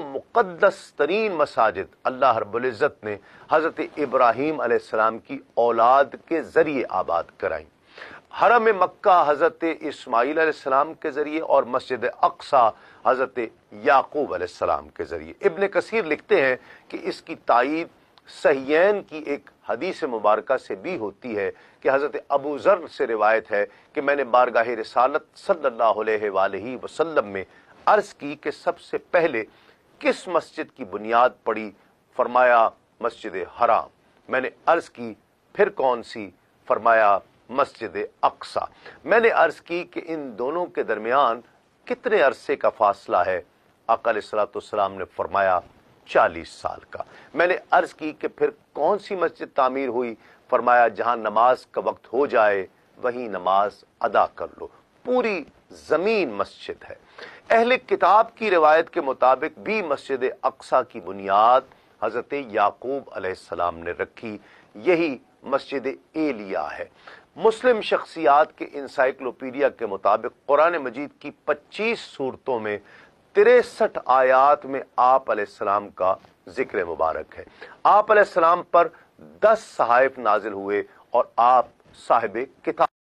مقدس ترین مساجد اللہ رب العزت نے حضرت ابراہیم علیہ السلام کی اولاد کے ذریعے آباد کرائیں۔ حرم مکہ حضرت اسماعیل علیہ السلام کے ذریعے اور مسجد اقصی حضرت یعقوب علیہ السلام کے ذریعے۔ ابن کثیر لکھتے ہیں کہ اس کی تائید صحیحین کی ایک حدیث مبارکہ سے بھی ہوتی ہے کہ حضرت ابو ذر سے روایت ہے کہ میں نے بارگاہ رسالت صلی اللہ علیہ وآلہ وسلم میں عرض کی کہ سب سے پہلے کس مسجد کی بنیاد پڑی؟ فرمایا مسجد حرام۔ میں نے عرض کی پھر کون سی؟ فرمایا مسجد اقصی۔ میں نے عرض کی کہ ان دونوں کے درمیان کتنے عرصے کا فاصلہ ہے؟ آقا علیہ الصلوۃ والسلام نے فرمایا 40 سال کا۔ میں نے عرض کی کہ پھر کون سی مسجد تعمیر ہوئی؟ فرمایا جہاں نماز کا وقت ہو جائے وہیں نماز ادا کر لو۔ پوری زمین مسجد ہے۔ اہل کتاب کی روایت کے مطابق بھی مسجد اقصی کی بنیاد حضرت یعقوب علیہ السلام نے رکھی، یہی مسجد ایلیا ہے۔ مسلم شخصیات کے انسائکلوپیڈیا کے مطابق قرآن مجید کی 25 سورتوں میں 63 آیات میں آپ علیہ السلام کا ذکر مبارک ہے۔ آپ علیہ السلام پر 10 صحائف نازل ہوئے اور آپ صاحب کتاب